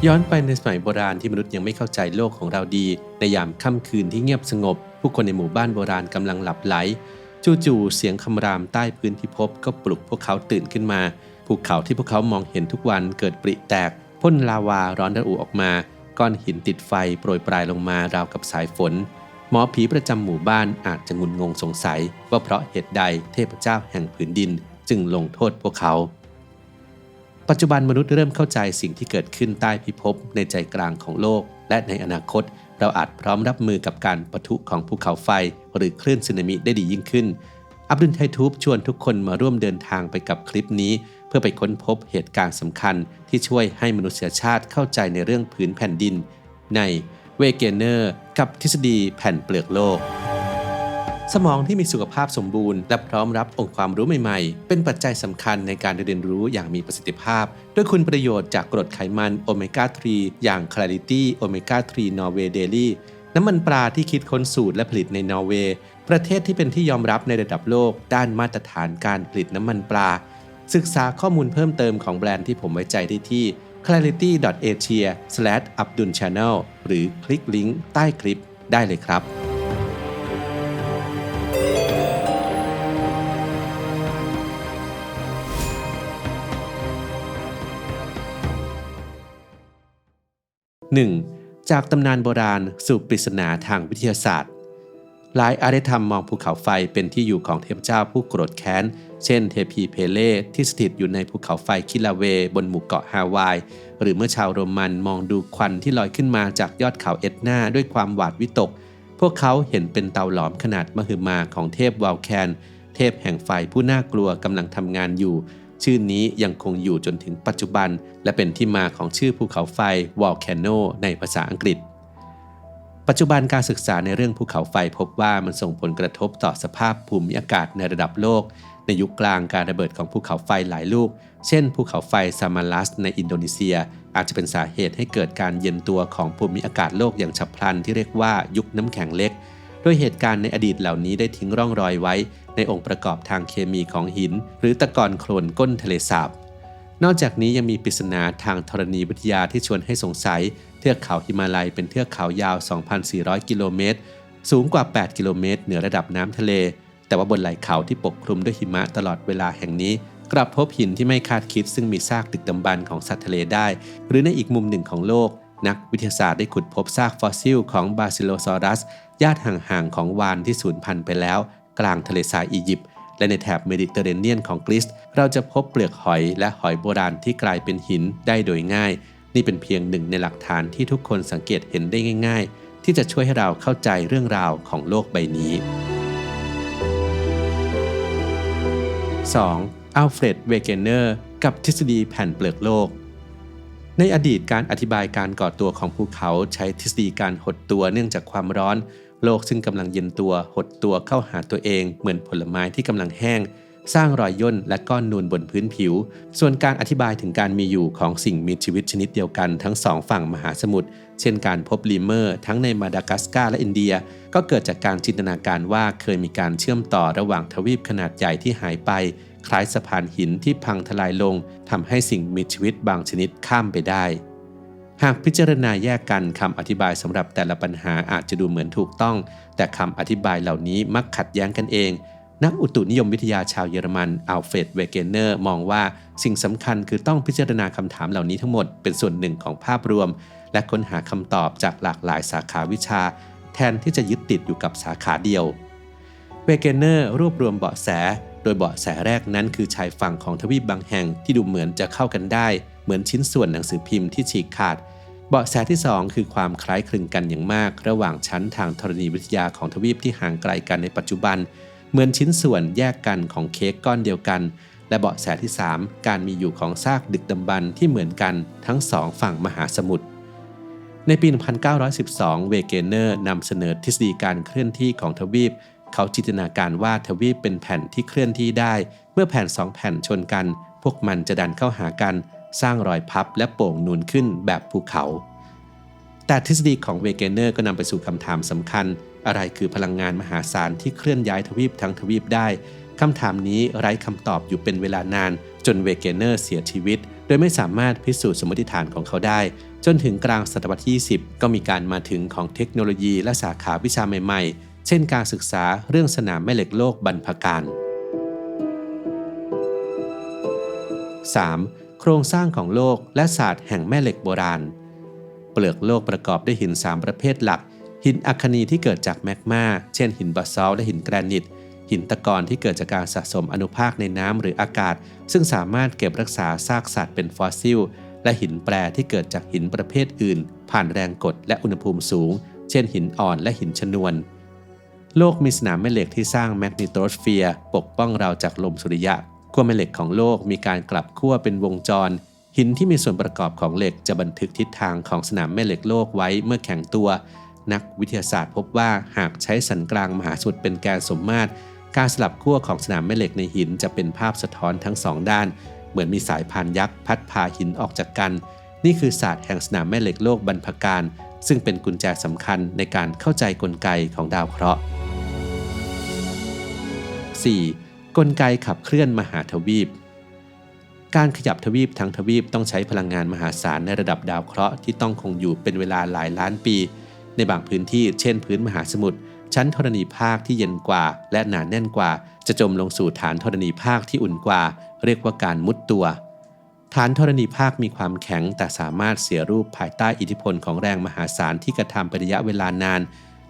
ย้อนไปในสมัยโบราณที่มนุษย์ยังไม่เข้าใจโลกของเราดีในยามค่ำคืนที่เงียบสงบผู้คนในหมู่บ้านโบราณกำลังหลับไหลจู่ๆเสียงคำรามใต้พื้นพิภพก็ปลุกพวกเขาตื่นขึ้นมาภูเขาที่พวกเขามองเห็นทุกวันเกิดปริแตกพ่นลาวาร้อนระอุออกมาก้อนหินติดไฟโปรยปลายลงมาราวกับสายฝนหมอผีประจำหมู่บ้านอาจจะงุนงงสงสัยว่าเพราะเหตุใดเทพเจ้าแห่งผืนดินจึงลงโทษพวกเขาปัจจุบันมนุษย์เริ่มเข้าใจสิ่งที่เกิดขึ้นใต้พิภพในใจกลางของโลกและในอนาคตเราอาจพร้อมรับมือกับการปะทุของภูเขาไฟหรือคลื่นสึนามิได้ดียิ่งขึ้นอับดุลไททูบชวนทุกคนมาร่วมเดินทางไปกับคลิปนี้เพื่อไปค้นพบเหตุการณ์สำคัญที่ช่วยให้มนุษยชาติเข้าใจในเรื่องผืนแผ่นดินในเวเกเนอร์กับทฤษฎีแผ่นเปลือกโลกสมองที่มีสุขภาพสมบูรณ์และพร้อมรับองค์ความรู้ใหม่ๆเป็นปัจจัยสำคัญในการเรียนรู้อย่างมีประสิทธิภาพด้วยคุณประโยชน์จากกรดไขมันโอเมก้า 3 อย่าง Clarity Omega 3 Norway Daily น้ำมันปลาที่คิดค้นสูตรและผลิตในนอร์เวย์ประเทศที่เป็นที่ยอมรับในระดับโลกด้านมาตรฐานการผลิตน้ำมันปลาศึกษาข้อมูลเพิ่มเติมของแบรนด์ที่ผมไว้ใจได้ที่ clarity.asia/abdulchannel หรือคลิกลิงก์ใต้คลิปได้เลยครับ1. จากตำนานโบราณสู่ปริศนาทางวิทยาศาสตร์หลายอารยธรรมมองภูเขาไฟเป็นที่อยู่ของเทพเจ้าผู้โกรธแค้นเช่นเทพีเพเล่ที่สถิตอยู่ในภูเขาไฟคิลาเวบนหมู่เกาะฮาวายหรือเมื่อชาวโรมันมองดูควันที่ลอยขึ้นมาจากยอดเขาเอ็ดนาด้วยความหวาดวิตกพวกเขาเห็นเป็นเตาหลอมขนาดมหึมาของเทพวาลแคนเทพแห่งไฟผู้น่ากลัวกำลังทำงานอยู่ชื่อนี้ยังคงอยู่จนถึงปัจจุบันและเป็นที่มาของชื่อภูเขาไฟวอลแคนโนในภาษาอังกฤษปัจจุบันการศึกษาในเรื่องภูเขาไฟพบว่ามันส่งผลกระทบต่อสภาพภูมิอากาศในระดับโลกในยุคกลางการระเบิดของภูเขาไฟหลายลูกเช่นภูเขาไฟซามาลัสในอินโดนีเซียอาจจะเป็นสาเหตุให้เกิดการเย็นตัวของภูมิอากาศโลกอย่างฉับพลันที่เรียกว่ายุคน้ำแข็งเล็กโดยเหตุการณ์ในอดีตเหล่านี้ได้ทิ้งร่องรอยไว้ในองค์ประกอบทางเคมีของหินหรือตะกอนโคลนก้นทะเลสาบนอกจากนี้ยังมีปริศนาทางธรณีวิทยาที่ชวนให้สงสัยเทือกเขาหิมาลัยเป็นเทือกเขายาว 2,400 กิโลเมตรสูงกว่า 8 กิโลเมตรเหนือระดับน้ำทะเลแต่ว่าบนไหล่เขาที่ปกคลุมด้วยหิมะตลอดเวลาแห่งนี้กลับพบหินที่ไม่คาดคิดซึ่งมีซากดึกดำบรรพ์ของสัตว์ทะเลได้หรือในอีกมุมหนึ่งของโลกนักวิทยาศาสตร์ได้ขุดพบซากฟอสซิลของบาซิโลซอรัสญาติห่างๆของวาฬที่สูญพันธุ์ไปแล้วกลางทะเลทรายอียิปต์และในแถบเมดิเตอร์เรเนียนของกรีซเราจะพบเปลือกหอยและหอยโบราณที่กลายเป็นหินได้โดยง่ายนี่เป็นเพียงหนึ่งในหลักฐานที่ทุกคนสังเกตเห็นได้ง่ายๆที่จะช่วยให้เราเข้าใจเรื่องราวของโลกใบนี้ 2. อัลเฟรด เวเกเนอร์กับทฤษฎีแผ่นเปลือกโลกในอดีตการอธิบายการก่อตัวของภูเขาใช้ทฤษฎีการหดตัวเนื่องจากความร้อนโลกซึ่งกำลังเย็นตัวหดตัวเข้าหาตัวเองเหมือนผลไม้ที่กำลังแห้งสร้างรอยย่นและก้อนนูนบนพื้นผิวส่วนการอธิบายถึงการมีอยู่ของสิ่งมีชีวิตชนิดเดียวกันทั้งสองฝั่งมหาสมุทรเช่นการพบลีเมอร์ทั้งในมาดากัสการ์และอินเดียก็เกิดจากการจินตนาการว่าเคยมีการเชื่อมต่อระหว่างทวีปขนาดใหญ่ที่หายไปคล้ายสะพานหินที่พังทลายลงทำให้สิ่งมีชีวิตบางชนิดข้ามไปได้หากพิจารณาแยกกันคำอธิบายสำหรับแต่ละปัญหาอาจจะดูเหมือนถูกต้องแต่คำอธิบายเหล่านี้มักขัดแย้งกันเองนักอุตุนิยมวิทยาชาวเยอรมันอัลเฟรด เวเกเนอร์มองว่าสิ่งสำคัญคือต้องพิจารณาคำถามเหล่านี้ทั้งหมดเป็นส่วนหนึ่งของภาพรวมและค้นหาคำตอบจากหลากหลายสาขาวิชาแทนที่จะยึดติดอยู่กับสาขาเดียวเวเกเนอร์รวบรวมเบาะแสโดยเบาะแสแรกนั้นคือชายฝั่งของทวีปบางแห่งที่ดูเหมือนจะเข้ากันได้เหมือนชิ้นส่วนหนังสือพิมพ์ที่ฉีกขาดเบาะแสที่2คือความคล้ายคลึงกันอย่างมากระหว่างชั้นทางธรณีวิทยาของทวีปที่ห่างไกลกันในปัจจุบันเหมือนชิ้นส่วนแยกกันของเค้กก้อนเดียวกันและเบาะแสที่3การมีอยู่ของซากดึกดำบรรพ์ที่เหมือนกันทั้งสองฝั่งมหาสมุทรในปี 1912 เวเกเนอร์นำเสนอทฤษฎีการเคลื่อนที่ของทวีปเขาจินตนาการว่าทวีปเป็นแผ่นที่เคลื่อนที่ได้เมื่อแผ่น2แผ่นชนกันพวกมันจะดันเข้าหากันสร้างรอยพับและโป่งนูนขึ้นแบบภูเขาแต่ทฤษฎีของเวเกเนอร์ก็นำไปสู่คำถามสำคัญอะไรคือพลังงานมหาศาลที่เคลื่อนย้ายทวีปทั้งทวีปได้คำถามนี้ไร้คำตอบอยู่เป็นเวลานานจนเวเกเนอร์เสียชีวิต โดยไม่สามารถพิสูจน์สมมติฐานของเขาได้จนถึงกลางศตวรรษที่ 20 ก็มีการมาถึงของเทคโนโลยีและสาขาวิชาใหม่ๆเช่นการศึกษาเรื่องสนามแม่เหล็กโลกบรรพการ 3. โครงสร้างของโลกและศาสตร์แห่งแม่เหล็กโบราณเปลือกโลกประกอบด้วยหิน3ประเภทหลักหินอัคนีที่เกิดจากแมกมาเช่นหินบาซัลต์และหินแกรนิตหินตะกอนที่เกิดจากการสะสมอนุภาคในน้ำหรืออากาศซึ่งสามารถเก็บรักษาซากสัตว์เป็นฟอสซิลและหินแปรที่เกิดจากหินประเภทอื่นผ่านแรงกดและอุณหภูมิสูงเช่นหินอ่อนและหินชนวนโลกมีสนามแม่เหล็กที่สร้างแมกนิโตสเฟียร์ปกป้องเราจากลมสุริยะขั้วแม่เหล็กของโลกมีการกลับขั้วเป็นวงจรหินที่มีส่วนประกอบของเหล็กจะบันทึกทิศทางของสนามแม่เหล็กโลกไว้เมื่อแข็งตัวนักวิทยาศาสตร์พบว่าหากใช้สันกลางมหาสมุทรเป็นแกนสมมาตรการสลับขั้วของสนามแม่เหล็กในหินจะเป็นภาพสะท้อนทั้งสองด้านเหมือนมีสายพานยักษ์พัดพาหินออกจากกันนี่คือศาสตร์แห่งสนามแม่เหล็กโลกบรรพการซึ่งเป็นกุญแจสำคัญในการเข้าใจกลไกของดาวเคราะห์ 4. กลไกขับเคลื่อนมหาทวีปการขยับทวีปทั้งทวีปต้องใช้พลังงานมหาศาลในระดับดาวเคราะห์ที่ต้องคงอยู่เป็นเวลาหลายล้านปีในบางพื้นที่เช่นพื้นมหาสมุทรชั้นธรณีภาคที่เย็นกว่าและหนาแน่นกว่าจะจมลงสู่ฐานธรณีภาคที่อุ่นกว่าเรียกว่าการมุดตัวฐานธรณีภาคมีความแข็งแต่สามารถเสียรูปภายใต้อิทธิพลของแรงมหาศาลที่กระทำเป็นระยะเวลานาน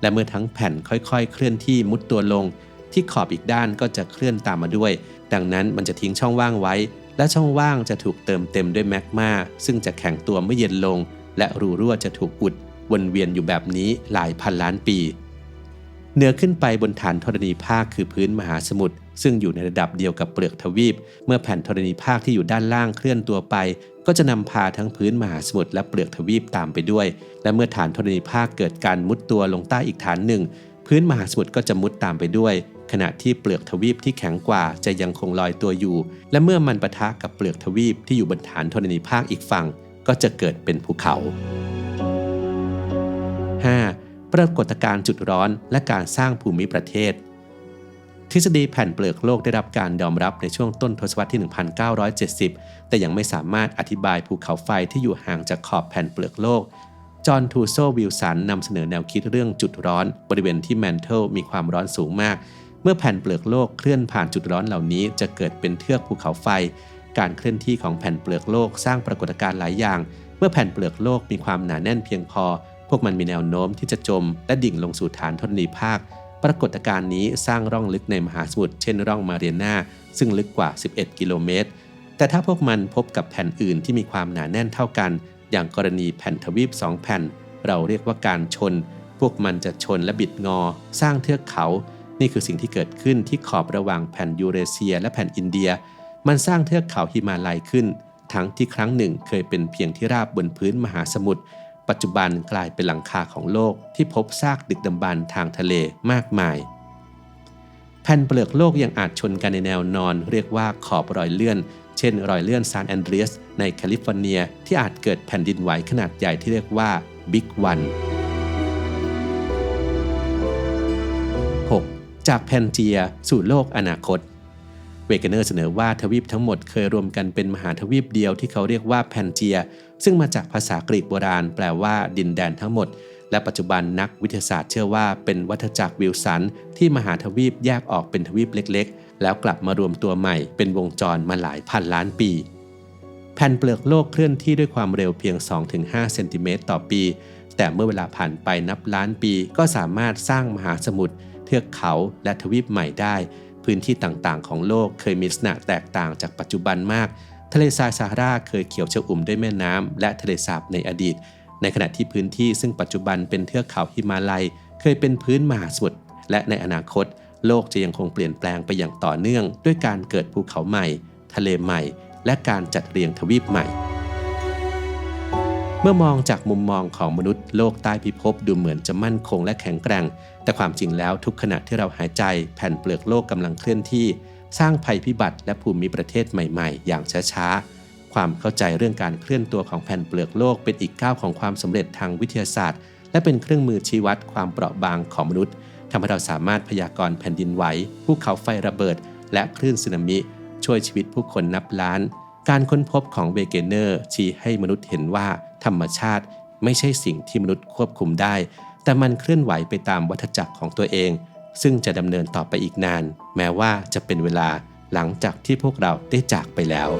และเมื่อทั้งแผ่นค่อยๆเคลื่อนที่มุดตัวลงที่ขอบอีกด้านก็จะเคลื่อนตามมาด้วยดังนั้นมันจะทิ้งช่องว่างไว้และช่องว่างจะถูกเติมเต็มด้วยแมกมาซึ่งจะแข็งตัวเมื่อเย็นลงและรูรั่วจะถูกอุดวนเวียนอยู่แบบนี้หลายพันล้านปีเหนือขึ้นไปบนฐานธรณีภาคคือพื้นมหาสมุทรซึ่งอยู่ในระดับเดียวกับเปลือกทวีปเมื่อแผ่นธรณีภาคที่อยู่ด้านล่างเคลื่อนตัวไปก็จะนำพาทั้งพื้นมหาสมุทรและเปลือกทวีปตามไปด้วยและเมื่อฐานธรณีภาคเกิดการมุดตัวลงใต้อีกฐานหนึ่งพื้นมหาสมุทรก็จะมุดตามไปด้วยขณะที่เปลือกทวีปที่แข็งกว่าจะยังคงลอยตัวอยู่และเมื่อมันปะทะกับเปลือกทวีปที่อยู่บนฐานธรณีภาคอีกฝั่งก็จะเกิดเป็นภูเขา 5. ปรากฏการณ์จุดร้อนและการสร้างภูมิประเทศทฤษฎีแผ่นเปลือกโลกได้รับการยอมรับในช่วงต้นทศวรรษที่ 1970 แต่ยังไม่สามารถอธิบายภูเขาไฟที่อยู่ห่างจากขอบแผ่นเปลือกโลกจอห์น ทูโซ วิลสันนำเสนอแนวคิดเรื่องจุดร้อนบริเวณที่แมนเทิลมีความร้อนสูงมากเมื่อแผ่นเปลือกโลกเคลื่อนผ่านจุดร้อนเหล่านี้จะเกิดเป็นเทือกภูเขาไฟการเคลื่อนที่ของแผ่นเปลือกโลกสร้างปรากฏการณ์หลายอย่างเมื่อแผ่นเปลือกโลกมีความหนาแน่นเพียงพอพวกมันมีแนวโน้มที่จะจมและดิ่งลงสู่ฐานธรณีภาคปรากฏการณ์นี้สร้างร่องลึกในมหาสมุทรเช่นร่องมาเรียนาซึ่งลึกกว่า11กิโลเมตรแต่ถ้าพวกมันพบกับแผ่นอื่นที่มีความหนาแน่นเท่ากันอย่างกรณีแผ่นทวีป2แผ่นเราเรียกว่าการชนพวกมันจะชนและบิดงอสร้างเทือกเขานี่คือสิ่งที่เกิดขึ้นที่ขอบระหว่างแผ่นยูเรเซียและแผ่นอินเดียมันสร้างเทือกเขาหิมาลัยขึ้นทั้งที่ครั้งหนึ่งเคยเป็นเพียงที่ราบบนพื้นมหาสมุทรปัจจุบันกลายเป็นหลังคาของโลกที่พบซากดึกดำบรรพ์ทางทะเลมากมายแผ่นเปลือกโลกยังอาจชนกันในแนวนอนเรียกว่าขอบรอยเลื่อนเช่นรอยเลื่อนซานแอนเดรียสในแคลิฟอร์เนียที่อาจเกิดแผ่นดินไหวขนาดใหญ่ที่เรียกว่าบิ๊กวัน 6. จากแพนเจียสู่โลกอนาคตเวเกเนอร์เสนอว่าทวีปทั้งหมดเคยรวมกันเป็นมหาทวีปเดียวที่เขาเรียกว่าแพนเจียซึ่งมาจากภาษากรีกโบราณแปลว่าดินแดนทั้งหมดและปัจจุบันนักวิทยาศาสตร์เชื่อว่าเป็นวัฏจักรวิลสันที่มหาทวีปแยกออกเป็นทวีปเล็กๆแล้วกลับมารวมตัวใหม่เป็นวงจรมาหลายพันล้านปีแผ่นเปลือกโลกเคลื่อนที่ด้วยความเร็วเพียง 2-5 เซนติเมตรต่อปีแต่เมื่อเวลาผ่านไปนับล้านปีก็สามารถสร้างมหาสมุทรเทือกเขาและทวีปใหม่ได้พื้นที่ต่างๆของโลกเคยมีลักษณะแตกต่างจากปัจจุบันมากทะเลทรายซาฮาราเคยเขียวชอุ่มด้วยแม่น้ำและทะเลสาบในอดีตในขณะที่พื้นที่ซึ่งปัจจุบันเป็นเทือกเขาหิมาลัยเคยเป็นพื้นมหาสมุทรและในอนาคตโลกจะยังคงเปลี่ยนแปลงไปอย่างต่อเนื่องด้วยการเกิดภูเขาใหม่ทะเลใหม่และการจัดเรียงทวีปใหม่เมื่อมองจากมุมมองของมนุษย์โลกใต้พิภพดูเหมือนจะมั่นคงและแข็งแกร่งแต่ความจริงแล้วทุกขณะที่เราหายใจแผ่นเปลือกโลกกำลังเคลื่อนที่สร้างภัยพิบัติและภูมิประเทศใหม่ๆอย่างช้าๆความเข้าใจเรื่องการเคลื่อนตัวของแผ่นเปลือกโลกเป็นอีกก้าวของความสำเร็จทางวิทยาศาสตร์และเป็นเครื่องมือชี้วัดความเปราะบางของมนุษย์ทำให้เราสามารถพยากรณ์แผ่นดินไหวภูเขาไฟระเบิดและคลื่นสึนามิช่วยชีวิตผู้คนนับล้าน การค้นพบของเวเกเนอร์ชี้ให้มนุษย์เห็นว่าธรรมชาติไม่ใช่สิ่งที่มนุษย์ควบคุมได้แต่มันเคลื่อนไหวไปตามวัฏจักรของตัวเองซึ่งจะดำเนินต่อไปอีกนานแม้ว่าจะเป็นเวลาหลังจากที่พวกเราได้จากไปแล้ว